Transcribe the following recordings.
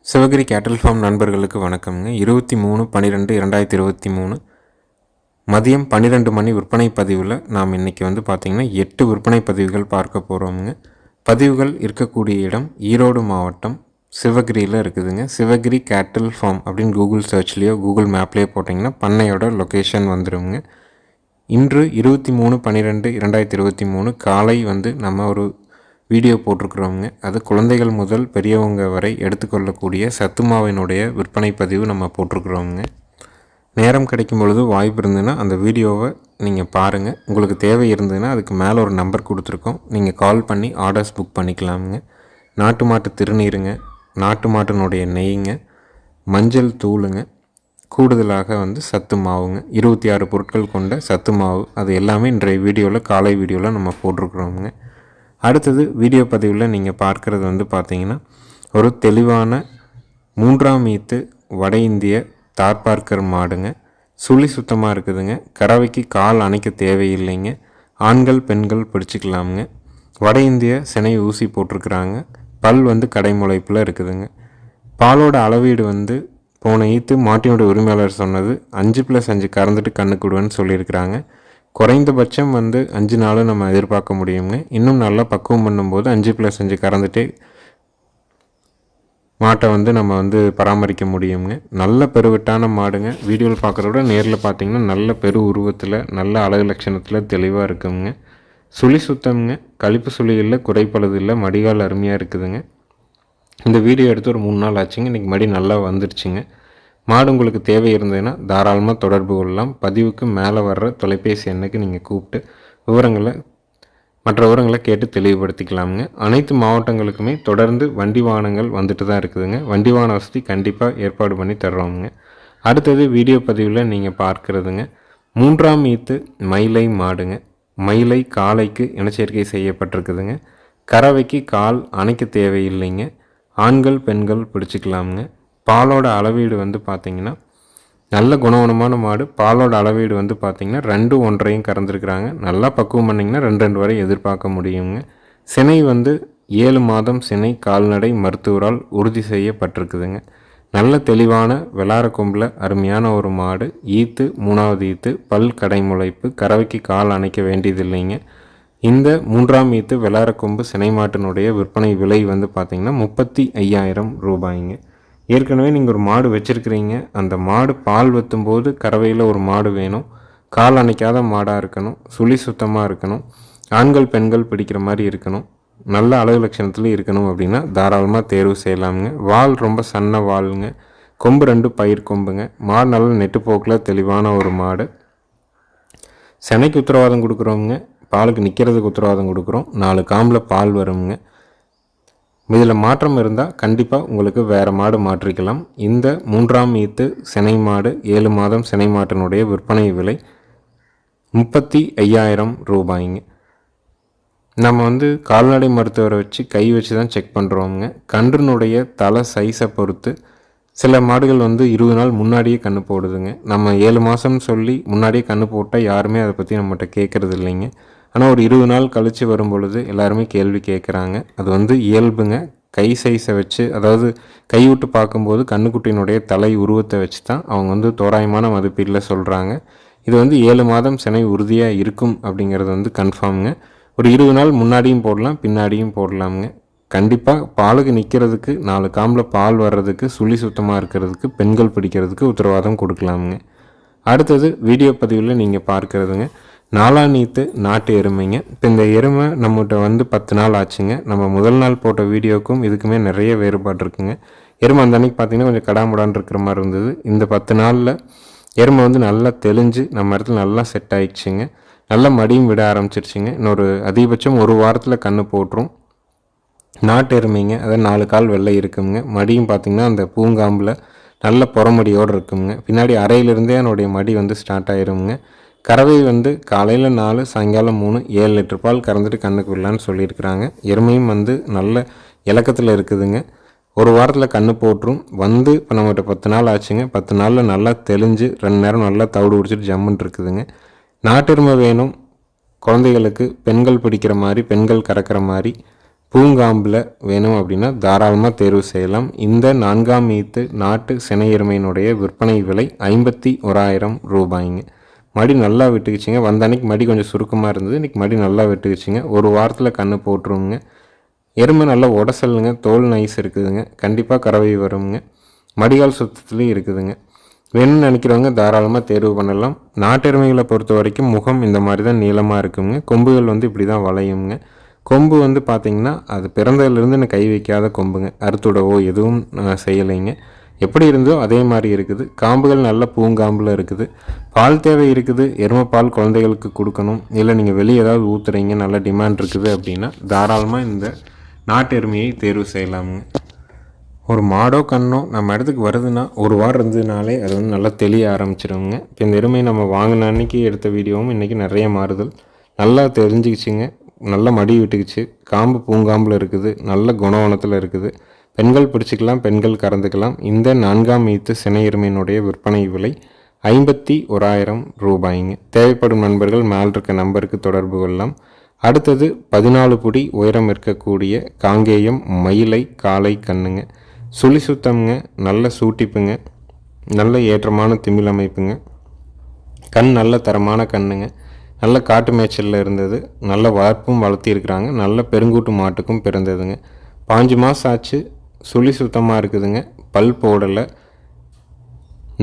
சிவகிரி கேட்டல் ஃபார்ம் நண்பர்களுக்கு வணக்கம்ங்க. 23/12/2023 மதியம் 12 மணி விற்பனை பதிவில் நாம் இன்றைக்கி பார்த்திங்கன்னா 8 விற்பனை பதிவுகள் பார்க்க போகிறோமுங்க. பதிவுகள் இருக்கக்கூடிய இடம் ஈரோடு மாவட்டம் சிவகிரியில் இருக்குதுங்க. சிவகிரி கேட்டல் ஃபார்ம் அப்படின்னு கூகுள் சர்ச்லேயோ கூகுள் மேப்லேயோ போட்டிங்கன்னா பண்ணையோட லொக்கேஷன் வந்துடுங்க. இன்று 23/12/2023 காலை நம்ம ஒரு வீடியோ போட்டிருக்கிறோங்க. அது குழந்தைகள் முதல் பெரியவங்க வரை எடுத்துக்கொள்ளக்கூடிய சத்து மாவினுடைய விற்பனை பதிவு நம்ம போட்டிருக்கிறோங்க. நேரம் கிடைக்கும் பொழுது வாய்ப்பு இருந்ததுன்னா அந்த வீடியோவை நீங்கள் பாருங்கள். உங்களுக்கு தேவை இருந்ததுன்னா அதுக்கு மேலே ஒரு நம்பர் கொடுத்துருக்கோம், நீங்கள் கால் பண்ணி ஆர்டர்ஸ் புக் பண்ணிக்கலாமுங்க. நாட்டு மாட்டு திருநீருங்க, நாட்டு மாட்டினுடைய நெய்ங்க, மஞ்சள் தூளுங்க, கூடுதலாக சத்து மாவுங்க, 26 பொருட்கள் கொண்ட சத்து மாவு. அது எல்லாமே இன்றைய வீடியோவில் காலை வீடியோவில் நம்ம போட்டிருக்கிறோமுங்க. அடுத்தது வீடியோ பதிவில் நீங்கள் பார்க்குறது பார்த்தீங்கன்னா ஒரு தெளிவான 3ஆம் ஈத்து வட இந்திய தார்பார்க்கர் மாடுங்க. சுழி சுத்தமாக இருக்குதுங்க. கறவைக்கு கால் அணைக்க தேவையில்லைங்க. ஆண்கள் பெண்கள் பிடிச்சிக்கலாமுங்க. வட இந்திய சினை ஊசி போட்டிருக்கிறாங்க. பல் கடைமுளைப்பில் இருக்குதுங்க. பாலோட அளவீடு போன ஈத்து மாட்டினோட உரிமையாளர் சொன்னது 5+5 கறந்துட்டு கண்ணுக்குடுவேன்னு சொல்லியிருக்கிறாங்க. குறைந்தபட்சம் 5 நாள் நம்ம எதிர்பார்க்க முடியுங்க. இன்னும் நல்லா பக்குவம் பண்ணும்போது 5+5 கறந்துட்டே மாட்டை நம்ம பராமரிக்க முடியுங்க. நல்ல பெருவெட்டான மாடுங்க. வீடியோவில் பார்க்குறத விட நேரில் பார்த்தீங்கன்னா நல்ல பெரு உருவத்தில் நல்ல அழகு லட்சணத்தில் தெளிவாக இருக்குங்க. சுழி சுத்தம்ங்க. கழிப்பு சுழி இல்லை, குறைப்பழுது இல்லை, மடிகால் அருமையாக இருக்குதுங்க. இந்த வீடியோ எடுத்து ஒரு 3 நாள் ஆச்சுங்க. இன்றைக்கி மடி நல்லா வந்துருச்சுங்க. மாடு உங்களுக்கு தேவை இருந்ததுன்னா தாராளமாக தொடர்பு கொள்ளலாம். பதிவுக்கு மேலே வர்ற தொலைபேசி எண்ணுக்கு நீங்கள் கூப்பிட்டு மற்ற விவரங்களை கேட்டு தெளிவுபடுத்திக்கலாமுங்க. அனைத்து மாவட்டங்களுக்குமே தொடர்ந்து வண்டி வாகனங்கள் வந்துட்டு தான் இருக்குதுங்க. வண்டி வாகன வசதி கண்டிப்பாக ஏற்பாடு பண்ணி தர்றோமுங்க. அடுத்தது வீடியோ பதிவில் நீங்கள் பார்க்குறதுங்க 3ஆம் ஈத்து மயிலை மாடுங்க. மயிலை காலைக்கு இனச்சேர்க்கை செய்யப்பட்டிருக்குதுங்க. கறவைக்கு கால் அணைக்க தேவையில்லைங்க. ஆண்கள் பெண்கள் பிடிச்சிக்கலாமுங்க. பாலோட அளவீடு பார்த்திங்கன்னா நல்ல குணமான மாடு. பாலோட அளவீடு பார்த்திங்கன்னா 2 1/2 கறந்துருக்குறாங்க. நல்லா பக்குவம் பண்ணிங்கன்னா 2 வரை எதிர்பார்க்க முடியுங்க. சினை 7 மாதம் சினை கால்நடை மருத்துவரால் உறுதி செய்யப்பட்டிருக்குதுங்க. நல்ல தெளிவான வெளார கொம்பில் அருமையான ஒரு மாடு. ஈத்து 3ஆவது ஈத்து, பல் கடைமுளைப்பு, கறவைக்கு கால் அணைக்க வேண்டியதில்லைங்க. இந்த 3ஆம் ஈத்து வெளார கொம்பு சினை மாட்டினுடைய விற்பனை விலை பார்த்திங்கன்னா 35,000 ரூபாய்ங்க. ஏற்கனவே நீங்கள் ஒரு மாடு வச்சுருக்கிறீங்க, அந்த மாடு பால் வற்றும்போது கறவையில் ஒரு மாடு வேணும். கால் அணைக்காத மாடாக இருக்கணும். சுழி சுத்தமாக இருக்கணும். ஆண்கள் பெண்கள் பிடிக்கிற மாதிரி இருக்கணும். நல்ல அழகு லட்சணத்தில் இருக்கணும் அப்படின்னா தாராளமாக தேர்வு செய்யலாமுங்க. வால் ரொம்ப சன்ன வாளுங்க. கொம்பு 2 பயிர் கொம்புங்க. மாடு நல்ல நெட்டுப்போக்கில் தெளிவான ஒரு மாடு. செனைக்கு உத்தரவாதம் கொடுக்குறோமுங்க. பாலுக்கு நிற்கிறதுக்கு உத்தரவாதம் கொடுக்குறோம். 4 காம்பில் பால் வருங்க. இதில் மாற்றம் இருந்தால் கண்டிப்பாக உங்களுக்கு வேறு மாடு மாற்றிக்கலாம். இந்த 3ஆம் ஈத்து சினை மாடு 7 மாதம் சினை மாட்டினுடைய விற்பனை விலை 35,000 ரூபாய்ங்க. நம்ம கால்நடை மருத்துவரை வச்சு கை வச்சு தான் செக் பண்ணுறோங்க. கன்றுனுடைய தலை சைஸை பொறுத்து சில மாடுகள் 20 நாள் முன்னாடியே கன்று போடுதுங்க. நம்ம 7 மாதம்னு சொல்லி முன்னாடியே கன்று போட்டால் யாருமே அதை பற்றி நம்மகிட்ட கேட்குறது இல்லைங்க. ஆனால் ஒரு 20 நாள் கழித்து வரும் பொழுது எல்லாருமே கேள்வி கேட்குறாங்க. அது இயல்புங்க. கை சைஸை வச்சு, அதாவது கைவிட்டு பார்க்கும்போது கன்றுக்குட்டியினுடைய தலை உருவத்தை வச்சு தான் அவங்க தோராயமான மதிப்பீட்டில் சொல்கிறாங்க. இது 7 மாதம் சினை உறுதியாக இருக்கும் அப்படிங்கிறது கன்ஃபார்முங்க. ஒரு 20 நாள் முன்னாடியும் போடலாம், பின்னாடியும் போடலாமுங்க. கண்டிப்பாக பாலுக்கு நிற்கிறதுக்கு 4 காம்பில் பால் வர்றதுக்கு, சுழி சுத்தமாக இருக்கிறதுக்கு, பெண்கள் பிடிக்கிறதுக்கு உத்தரவாதம் கொடுக்கலாமுங்க. அடுத்தது வீடியோ பதிவில் நீங்கள் பார்க்குறதுங்க 4ஆம் ஈத்து நாட்டு எருமைங்க. இப்போ இந்த எருமை நம்மகிட்ட 10 நாள் ஆச்சுங்க. நம்ம முதல் நாள் போட்ட வீடியோக்கும் இதுக்குமே நிறைய வேறுபாடு இருக்குங்க. எருமை அந்த அன்றைக்கி பார்த்திங்கன்னா கொஞ்சம் கடாமுடான்னு இருக்கிற மாதிரி இருந்தது. இந்த 10 நாளில் எருமை நல்லா தெளிஞ்சு நம்ம இடத்துல நல்லா செட் ஆகிடுச்சிங்க. நல்லா மடியும் விட ஆரம்பிச்சிருச்சுங்க. இன்னொரு அதிகபட்சம் 1 வாரத்தில் கன்று போட்டுரும். நாட்டு எருமைங்க. அதாவது 4 கால் வெள்ளை இருக்குங்க. மடியும் பார்த்திங்கன்னா அந்த பூங்காம்பில் நல்ல புறமடியோடு இருக்குங்க. பின்னாடி அறையிலிருந்தே அதனுடைய மடி ஸ்டார்ட் ஆயிருங்க. கறவை காலையில் 4 சாயங்காலம் 3 7 லிட்டர் பால் கறந்துட்டு கண்ணுக்கு விடலான்னு சொல்லியிருக்கிறாங்க. எருமையும் நல்ல இலக்கத்தில் இருக்குதுங்க. 1 வாரத்தில் கன்று போட்டுரும். இப்போ நம்மகிட்ட 10 நாள் ஆச்சுங்க. 10 நாளில் நல்லா தெளிஞ்சு 2 நேரம் நல்லா தவிடு பிடிச்சிட்டு ஜம்முன்னு இருக்குதுங்க. நாட்டு எருமை வேணும் குழந்தைகளுக்கு, பெண்கள் பிடிக்கிற மாதிரி, பெண்கள் கறக்கிற மாதிரி பூங்காம்பில் வேணும் அப்படின்னா தாராளமாக தேர்வு செய்யலாம். இந்த 4ஆம் ஈத்து நாட்டு சினை எருமையினுடைய விற்பனை விலை 51,000 ரூபாய்ங்க. மடி நல்லா விட்டுக்குச்சிங்க. வந்த அன்றைக்கி மடி கொஞ்சம் சுருக்கமாக இருந்தது, இன்றைக்கி மடி நல்லா விட்டுக்குச்சிங்க. ஒரு வாரத்தில் கன்று போட்டுருவோங்க. எருமை நல்லா உடசலுங்க, தோல் நைஸ் இருக்குதுங்க. கண்டிப்பாக கறவை வருங்க. மடிகால் சுத்தத்துலேயும் இருக்குதுங்க. வேணும்னு நினைக்கிறவங்க தாராளமாக தேர்வு பண்ணலாம். நாட்டு எருமைகளை பொறுத்த வரைக்கும் முகம் இந்த மாதிரி தான் நீளமாக இருக்குங்க. கொம்புகள் இப்படி தான் வளையுங்க. கொம்பு பார்த்திங்கன்னா அது பிறந்ததுலேருந்து நான் கை வைக்காத கொம்புங்க. அறுத்துடவோ எதுவும் செய்யலைங்க. எப்படி இருந்தோ அதே மாதிரி இருக்குது. காம்புகள் நல்ல பூங்காம்பில் இருக்குது. பால் தேவை இருக்குது. எருமை பால் குழந்தைகளுக்கு கொடுக்கணும், இல்லை நீங்கள் வெளியே ஏதாவது ஊற்றுறீங்க, நல்ல டிமாண்ட் இருக்குது அப்படின்னா தாராளமாக இந்த நாட்டு எருமையை தேர்வு செய்யலாமுங்க. ஒரு மாடோ கண்ணோ நம்ம இடத்துக்கு வருதுன்னா ஒரு வாரம் இருந்ததுனாலே அது நல்லா தெளிய ஆரம்பிச்சிடுங்க. இப்போ இந்த எருமை நம்ம வாங்கின அன்றைக்கி எடுத்த வீடியோவும் இன்றைக்கி நிறைய மாறுதல் நல்லா தெரிஞ்சுக்கிச்சிங்க. நல்ல மடி விட்டுக்குச்சு. காம்பு பூங்காம்பில் இருக்குது. நல்ல குணவனத்தில் இருக்குது. பெண்கள் பிடிச்சிக்கலாம், பெண்கள் கறந்துக்கலாம். இந்த 4ஆம் ஈத்து சினை எருமையினுடைய விற்பனை விலை 51,000 ரூபாய்ங்க. தேவைப்படும் நண்பர்கள் மேல் இருக்க நம்பருக்கு தொடர்பு கொள்ளலாம். அடுத்தது 14 புடி உயரம் இருக்கக்கூடிய காங்கேயம் மயிலை காளை கண்ணுங்க. சுழி சுத்தம்ங்க, நல்ல சூட்டிப்புங்க, நல்ல ஏற்றமான திமிழ் அமைப்புங்க. கண் நல்ல தரமான கண்ணுங்க. நல்ல காட்டு மேய்ச்சலில் இருந்தது. நல்ல வளர்ப்பும் வளர்த்திருக்கிறாங்க. நல்ல பெருங்கூட்டு மாட்டுக்கும் பிறந்ததுங்க. 5 மாதம் ஆச்சு. சுழி சுத்தமாக இருக்குதுங்க. பல் போடலை.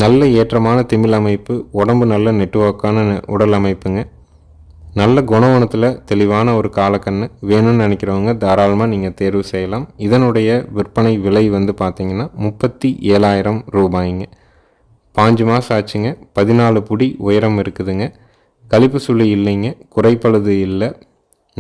நல்ல ஏற்றமான திமிழ் அமைப்பு. உடம்பு நல்ல நெட்வொர்க்கான உடல் அமைப்புங்க. நல்ல குணவனத்தில் தெளிவான ஒரு காலக்கண்ணு. வேணும்னு நினைக்கிறவங்க தாராளமாக நீங்கள் தேர்வு செய்யலாம். இதனுடைய விற்பனை விலை பார்த்திங்கன்னா 37,000 ரூபாய்ங்க. 5 மாதம் ஆச்சுங்க. 14 புடி உயரம் இருக்குதுங்க. கழிப்பு சுழி இல்லைங்க, குறைப்பழுது இல்லை.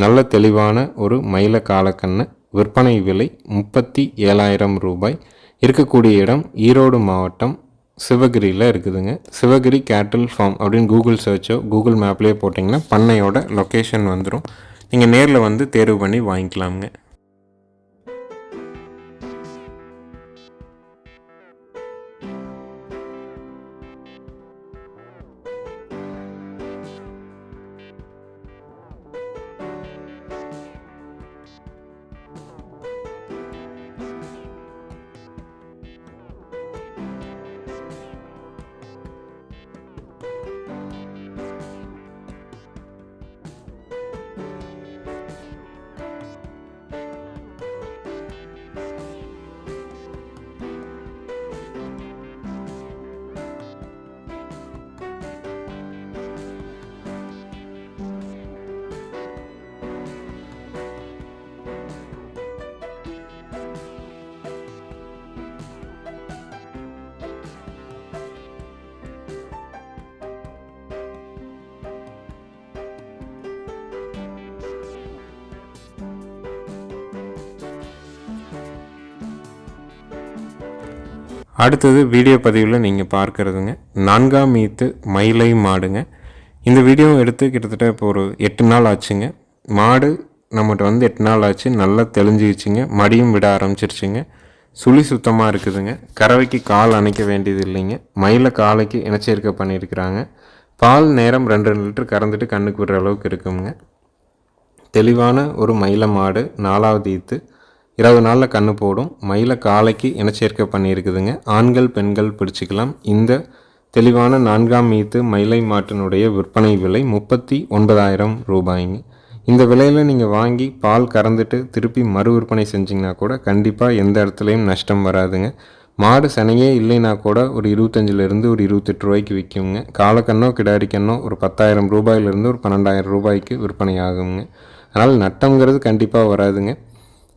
நல்ல தெளிவான ஒரு மயில காலக்கண்ணு. விற்பனை விலை 37,000 ரூபாய். இருக்கக்கூடிய இடம் ஈரோடு மாவட்டம் சிவகிரியில் இருக்குதுங்க. சிவகிரி கேட்டில் ஃபார்ம் அப்படின்னு கூகுள் சர்ச்சோ கூகுள் மேப்லேயே போட்டிங்கன்னா பண்ணையோட லொக்கேஷன் வந்துடும். நீங்கள் நேரில் தேர்வு பண்ணி வாங்கிக்கலாமுங்க. அடுத்தது வீடியோ பதிவில் நீங்கள் பார்க்குறதுங்க 4ஆம் ஈத்து மயிலை மாடுங்க. இந்த வீடியோ எடுத்து கிட்டத்தட்ட இப்போ ஒரு 8 நாள் ஆச்சுங்க. மாடு நம்மகிட்ட 8 நாள் ஆச்சு. நல்லா தெளிஞ்சிக்கிச்சிங்க. மடியும் விட ஆரம்பிச்சிருச்சுங்க. சுழி சுத்தமாக இருக்குதுங்க. கறவைக்கு கால் அணைக்க வேண்டியது இல்லைங்க. மயிலை காலைக்கு இனச்சேர்க்கை பண்ணியிருக்கிறாங்க. பால் நேரம் 2 லிட்டர் கறந்துட்டு கண்ணுக்கு விடுற அளவுக்கு இருக்குங்க. தெளிவான ஒரு மயிலை மாடு. 4ஆவது ஈத்து 20 நாளில் கன்று போடும். மயிலை காலைக்கு இனச்சேர்க்கை பண்ணியிருக்குதுங்க. ஆண்கள் பெண்கள் பிடிச்சிக்கலாம். இந்த தெளிவான 4ஆம் ஈத்து மயிலை மாட்டினுடைய விற்பனை விலை 39,000 ரூபாய்ங்க. இந்த விலையில் நீங்கள் வாங்கி பால் கறந்துட்டு திருப்பி மறு விற்பனை செஞ்சிங்கன்னா கூட கண்டிப்பாக எந்த இடத்துலையும் நஷ்டம் வராதுங்க. மாடு சனையே இல்லைன்னா கூட ஒரு 25லேருந்து ஒரு 28 ரூபாய்க்கு விற்குங்க. காலக்கண்ணோ கிடாரிக்கண்ணோ ஒரு 10,000 ரூபாயிலிருந்து ஒரு 12,000 ரூபாய்க்கு விற்பனை ஆகுங்க. அதனால் நட்டங்கிறது கண்டிப்பாக வராதுங்க.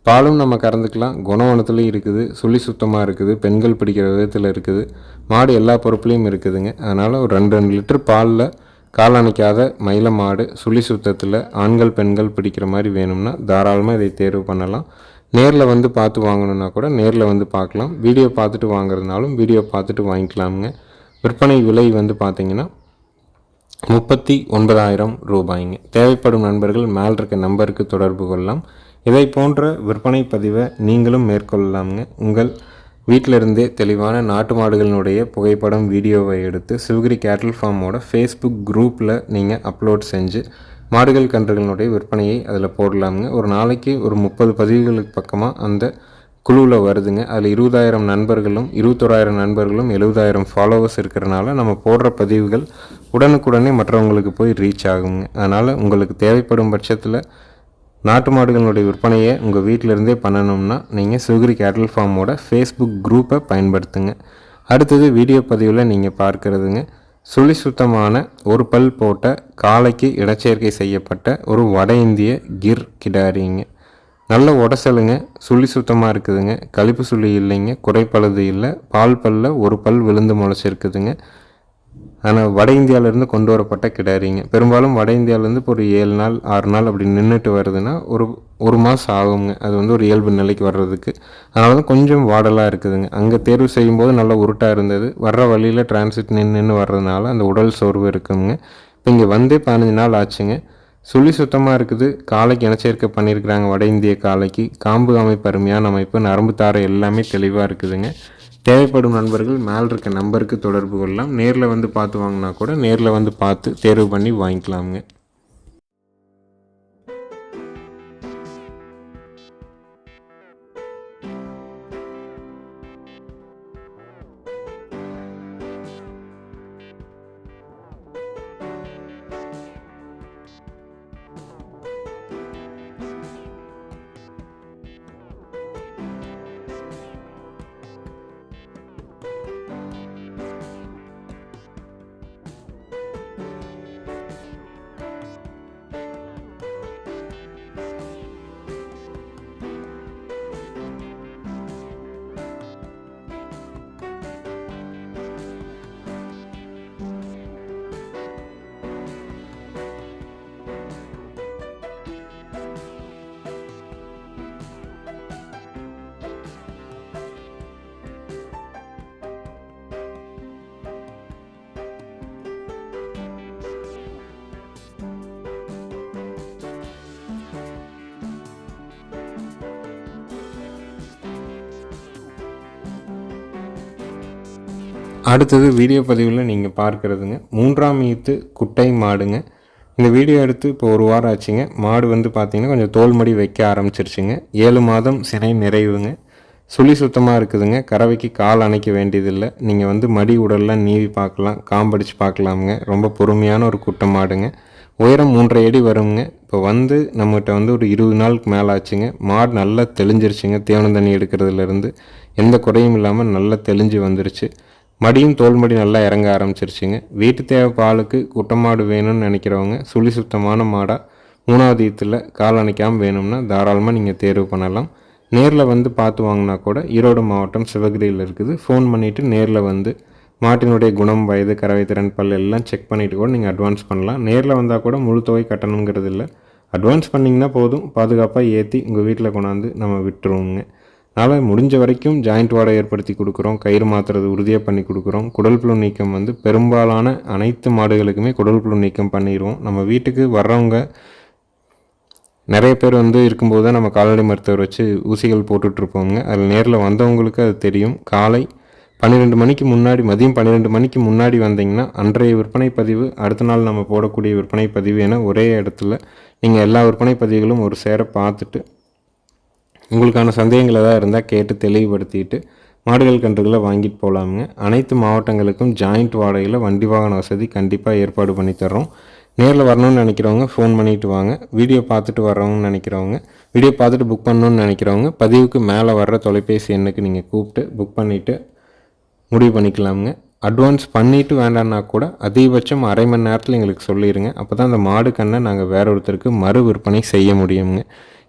பாலும் நம்ம கறந்துக்கலாம். குணவனத்துலேயும் இருக்குது. சுழி சுத்தமாக இருக்குது. பெண்கள் பிடிக்கிற விதத்தில் இருக்குது. மாடு எல்லா பொறுப்புலையும் இருக்குதுங்க. அதனால் ஒரு 2 லிட்டர் பாலில் காலணைக்காத மயில மாடு சுழி சுத்தத்தில் ஆண்கள் பெண்கள் பிடிக்கிற மாதிரி வேணும்னா தாராளமாக இதை தேர்வு பண்ணலாம். நேரில் பார்த்து வாங்கணுன்னா கூட நேரில் பார்க்கலாம். வீடியோ பார்த்துட்டு வாங்குறதுனாலும் வீடியோ பார்த்துட்டு வாங்கிக்கலாமுங்க. விற்பனை விலை பார்த்திங்கன்னா 39,000 ரூபாய்ங்க. தேவைப்படும் நண்பர்கள் மேல் இருக்க நம்பருக்கு தொடர்பு கொள்ளலாம். இதை போன்ற விற்பனை பதிவை நீங்களும் மேற்கொள்ளலாமுங்க. உங்கள் வீட்டிலிருந்தே தெளிவான நாட்டு மாடுகளினுடைய புகைப்படம் வீடியோவை எடுத்து சிவகிரி கேட்டில் ஃபார்மோட ஃபேஸ்புக் குரூப்பில் நீங்கள் அப்லோட் செஞ்சு மாடுகள் கன்றுகளினுடைய விற்பனையை அதில் போடலாமுங்க. ஒரு நாளைக்கு ஒரு 30 பதிவுகளுக்கு பக்கமாக அந்த குழுவில் வருதுங்க. அதில் 20,000 நண்பர்களும் 21,000 நண்பர்களும் 70,000 ஃபாலோவர்ஸ் இருக்கிறனால நம்ம போடுற பதிவுகள் உடனுக்குடனே மற்றவங்களுக்கு போய் ரீச் ஆகுங்க. அதனால் உங்களுக்கு தேவைப்படும் பட்சத்தில் நாட்டு மாடுகளுடைய விற்பனையை உங்கள் வீட்டிலேருந்தே பண்ணணும்னா நீங்கள் சிவகிரி கேட்டில் ஃபார்மோட ஃபேஸ்புக் குரூப்பை பயன்படுத்துங்க. அடுத்தது வீடியோ பதிவில் நீங்கள் பார்க்குறதுங்க சுழி சுத்தமான ஒரு பல் போட்ட காளைக்கு இடச்சேர்க்கை செய்யப்பட்ட ஒரு வட இந்திய கிர் கிடாரிங்க. நல்ல உடசலுங்க, சுழி சுத்தமாக இருக்குதுங்க, கழிப்பு சுழி இல்லைங்க, குறைப்பழுது இல்லை, பால் பல்ல ஒரு பல் விழுந்து முளைச்சிருக்குதுங்க. ஆனால் வட இந்தியாவிலேருந்து கொண்டு வரப்பட்ட கிடாரிங்க. பெரும்பாலும் வட இந்தியாவிலேருந்து இப்போ ஒரு 7 நாள் 6 நாள் அப்படி நின்றுட்டு வருதுன்னா ஒரு மாதம் ஆகுங்க அது வந்து ஒரு இயல்பு நிலைக்கு வர்றதுக்கு. அதனால தான் கொஞ்சம் வாடலாக இருக்குதுங்க. அங்கே தேர்வு செய்யும்போது நல்லா உருட்டாக இருந்தது. வர்ற வழியில் டிரான்சிட் நின்று வர்றதுனால அந்த உடல் சோர்வு இருக்குங்க. இப்போ இங்கே வந்தே 15 நாள் ஆச்சுங்க. சுழி சுத்தமாக இருக்குது. காளைக்கு இனச்சேர்க்கை பண்ணியிருக்கிறாங்க. வட இந்திய காளைக்கு காம்பு அமைப்பு அருமையான அமைப்பு, நரம்பு தாரை எல்லாமே தெளிவாக இருக்குதுங்க. தேவைப்படும் நண்பர்கள் மேலே இருக்க நம்பருக்கு தொடர்பு கொள்ளலாம். நேரில் வந்து பார்த்து வாங்கினா கூட நேரில் வந்து பார்த்து தேர்வு பண்ணி வாங்கிக்கலாமுங்க. அடுத்தது வீடியோ பதிவில் நீங்கள் பார்க்குறதுங்க 3ஆம் ஈத்து குட்டை மாடுங்க. இந்த வீடியோ எடுத்து இப்போ ஒரு வாரம் ஆச்சுங்க. மாடு வந்து பார்த்திங்கன்னா கொஞ்சம் தோல்மடி வைக்க ஆரம்பிச்சிருச்சுங்க. 7 மாதம் சினை நிறைவுங்க. சுழி சுத்தமாக இருக்குதுங்க. கறவைக்கு கால் அணைக்க வேண்டியதில்லை. நீங்கள் வந்து மடி உடல்லாம் நீவி பார்க்கலாம், காம்படிச்சு பார்க்கலாமுங்க. ரொம்ப பொறுமையான ஒரு குட்டை மாடுங்க. உயரம் 3.5 அடி வருங்க. இப்போ வந்து நம்மகிட்ட வந்து ஒரு 20 நாளுக்கு மேலே ஆச்சுங்க. மாடு நல்லா தெளிஞ்சிருச்சுங்க. தேவனம் தண்ணி எடுக்கிறதுலேருந்து எந்த குறையும் இல்லாமல் நல்லா தெளிஞ்சு வந்துருச்சு. மடியும் தோல் மடி நல்லா இறங்க ஆரம்பிச்சிருச்சுங்க. வீட்டு தேவை பாலுக்கு குட்டை மாடு வேணும்னு நினைக்கிறவங்க சுழி சுத்தமான மாடாக 3ஆவது ஈத்தில் கால் அணைக்காமல் வேணும்னா தாராளமாக நீங்கள் தேர்வு பண்ணலாம். நேரில் வந்து பார்த்து வாங்கினா கூட ஈரோடு மாவட்டம் சிவகிரியில் இருக்குது. ஃபோன் பண்ணிவிட்டு நேரில் வந்து மாட்டினுடைய குணம், வயது, கறவை திறன், பல் எல்லாம் செக் பண்ணிவிட்டு கூட நீங்கள் அட்வான்ஸ் பண்ணலாம். நேரில் வந்தால் கூட முழு தொகை கட்டணுங்கிறது இல்லை. அட்வான்ஸ் பண்ணிங்கன்னா போதும், பாதுகாப்பாக ஏற்றி உங்கள் வீட்டில் கொண்டாந்து நம்ம விட்டுருவோங்க. அதனால் முடிஞ்ச வரைக்கும் ஜாயிண்ட் வாடை ஏற்படுத்தி கொடுக்குறோம். கயிறு மாற்றுறது உறுதியாக பண்ணி கொடுக்குறோம். குடல் புழு நீக்கம் வந்து பெரும்பாலான அனைத்து மாடுகளுக்குமே குடல் புழு நீக்கம் பண்ணிடுவோம். நம்ம வீட்டுக்கு வர்றவங்க நிறைய பேர் வந்து இருக்கும்போது தான் நம்ம கால்நடை மருத்துவர் வச்சு ஊசிகள் போட்டுட்ருப்போங்க. அதில் நேரில் வந்தவங்களுக்கு அது தெரியும். காலை 12 மணிக்கு முன்னாடி, மதியம் 12 மணிக்கு முன்னாடி வந்தீங்கன்னா அன்றைய விற்பனை பதிவு, அடுத்த நாள் நம்ம போடக்கூடிய விற்பனை பதிவு என ஒரே இடத்துல நீங்கள் எல்லா விற்பனை பதிவுகளும் ஒரு சேர பார்த்துட்டு உங்களுக்கான சந்தேகங்கள் எதாவது இருந்தால் கேட்டு தெளிவுபடுத்திட்டு மாடுகள் கன்றுகளை வாங்கிட்டு போகலாமுங்க. அனைத்து மாவட்டங்களுக்கும் ஜாயிண்ட் வாடகையில் வண்டி வாகன வசதி கண்டிப்பாக ஏற்பாடு பண்ணி தர்றோம். நேரில் வரணும்னு நினைக்கிறவங்க ஃபோன் பண்ணிவிட்டு வாங்க. வீடியோ பார்த்துட்டு வர்றவங்கன்னு நினைக்கிறவங்க, வீடியோ பார்த்துட்டு புக் பண்ணணுன்னு நினைக்கிறவங்க பதிவுக்கு மேலே வர்ற தொலைபேசி எண்ணுக்கு நீங்கள் கூப்பிட்டு புக் பண்ணிவிட்டு முடிவு பண்ணிக்கலாமுங்க. அட்வான்ஸ் பண்ணிவிட்டு வேண்டான்னா கூட அதிகபட்சம் அரை மணி நேரத்தில் எங்களுக்கு சொல்லிடுங்க. அப்போ தான் அந்த மாடு கண்ணை நாங்கள் வேற ஒருத்தருக்கு மறு விற்பனை செய்ய முடியுங்க.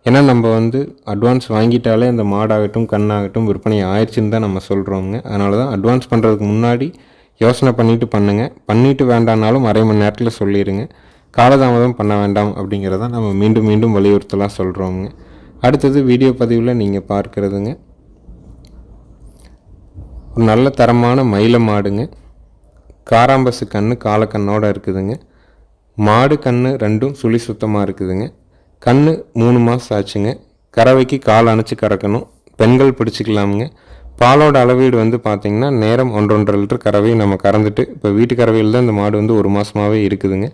ஏன்னா நம்ம வந்து அட்வான்ஸ் வாங்கிட்டாலே அந்த மாடாகட்டும் கண்ணாகட்டும் விற்பனை ஆயிடுச்சுன்னு தான் நம்ம சொல்கிறோங்க. அதனால தான் அட்வான்ஸ் பண்ணுறதுக்கு முன்னாடி யோசனை பண்ணிவிட்டு பண்ணுங்கள். பண்ணிவிட்டு வேண்டானாலும் அரை மணி நேரத்தில் சொல்லிடுங்க. காலதாமதம் பண்ண வேண்டாம் அப்படிங்கிறத நம்ம மீண்டும் மீண்டும் வலியுறுத்தலாம் சொல்கிறோங்க. அடுத்தது வீடியோ பதிவில் நீங்கள் பார்க்குறதுங்க ஒரு நல்ல தரமான மயில மாடுங்க. காராம்பசு கன்று காலக்கண்ணோடு இருக்குதுங்க. மாடு கன்று ரெண்டும் சுழி சுத்தமாக இருக்குதுங்க. கன்று 3 மாதம் ஆச்சுங்க. கறவைக்கு கால் அணைச்சி கறக்கணும். பெண்கள் பிடிச்சிக்கலாமுங்க. பாலோட அளவீடு வந்து பார்த்திங்கன்னா நேரம் 1.5 லிட்டர் கறவை நம்ம கறந்துட்டு இப்போ வீட்டு கறவையில் தான் இந்த மாடு வந்து 1 மாதமாகவே இருக்குதுங்க.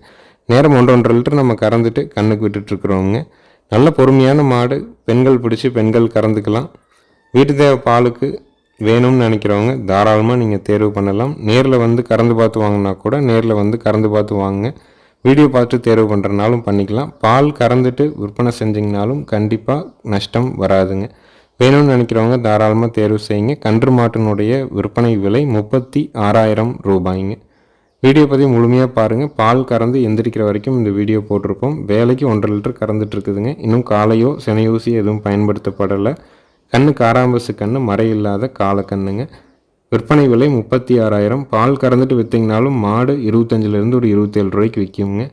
நேரம் 1.5 லிட்டர் நம்ம கறந்துட்டு கண்ணுக்கு விட்டுட்ருக்குறோங்க. நல்ல பொறுமையான மாடு, பெண்கள் பிடிச்சி பெண்கள் கறந்துக்கலாம். வீட்டு தேவை பாலுக்கு வேணும்னு நினைக்கிறவங்க தாராளமாக நீங்கள் தேர்வு பண்ணலாம். நேரில் வந்து கறந்து பார்த்து வாங்கினா கூட நேரில் வந்து கறந்து பார்த்து வாங்குங்க. வீடியோ பார்த்து தேர்வு பண்ணுறனாலும் பண்ணிக்கலாம். பால் கறந்துட்டு விற்பனை செஞ்சிங்கனாலும் கண்டிப்பாக நஷ்டம் வராதுங்க. வேணும்னு நினைக்கிறவங்க தாராளமாக தேர்வு செய்யுங்க. கன்று மாட்டினுடைய விற்பனை விலை 36,000 ரூபாய்ங்க. வீடியோ பற்றி முழுமையாக பாருங்கள். பால் கறந்து எந்திரிக்கிற வரைக்கும் இந்த வீடியோ போட்டிருப்போம். வேலைக்கு 1.5 லிட்டர் கறந்துட்டுருக்குதுங்க. இன்னும் காலையோ செனையூசி எதுவும் பயன்படுத்தப்படலை. கண்ணு காராம்பசு கண்ணு, மறை இல்லாத காலக்கண்ணுங்க. விற்பனை விலை 36,000. பால் கறந்துட்டு விற்றிங்கனாலும் மாடு 25லேருந்து ஒரு 27 ரூபாய்க்கு விற்குங்க.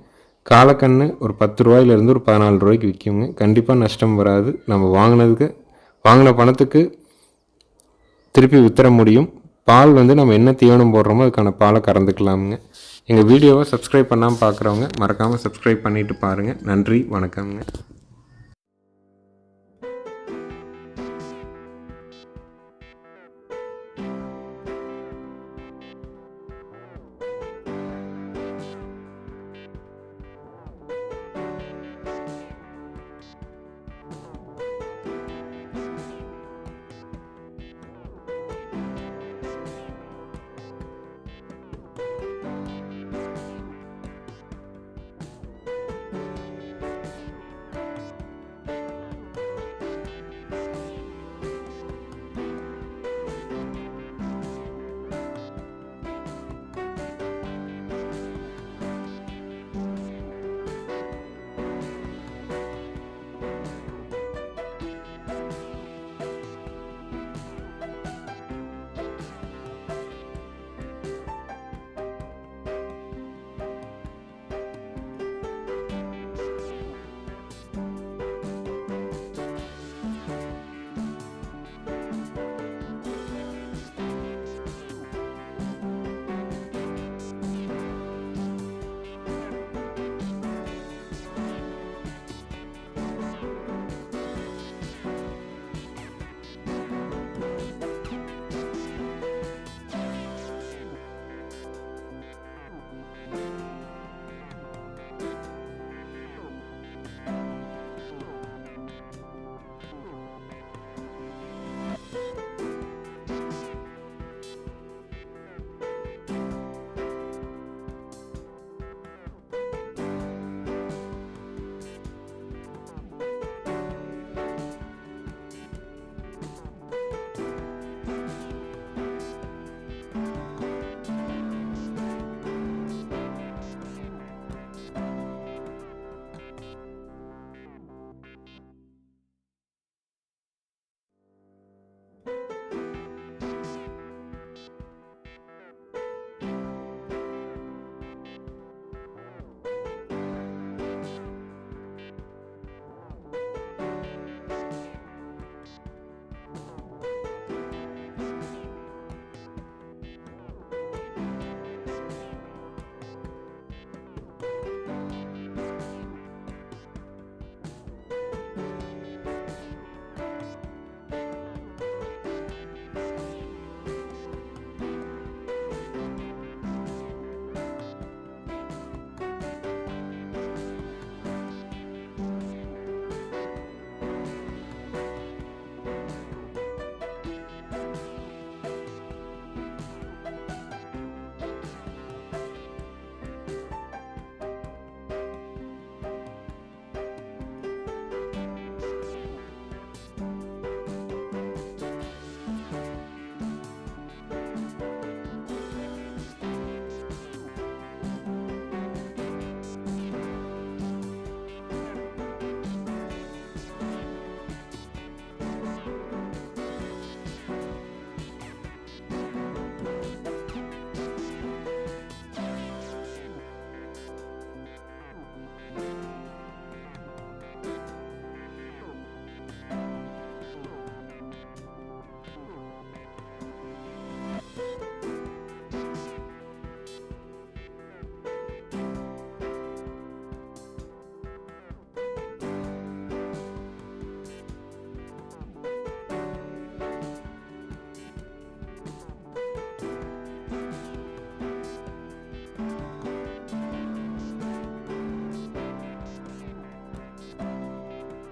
காலக்கண்ணு ஒரு 10 ரூபாயிலேருந்து ஒரு 14 ரூபாய்க்கு விற்குங்க. கண்டிப்பாக நஷ்டம் வராது. நம்ம வாங்கின பணத்துக்கு திருப்பி வித்துற முடியும். பால் வந்து நம்ம என்ன தீவனம் போடுறோமோ அதுக்கான பாலை கறந்துக்கலாமுங்க. எங்கள் வீடியோவை சப்ஸ்கிரைப் பண்ணாமல் பார்க்குறவங்க மறக்காமல் சப்ஸ்கிரைப் பண்ணிவிட்டு பாருங்கள். நன்றி, வணக்கம்ங்க.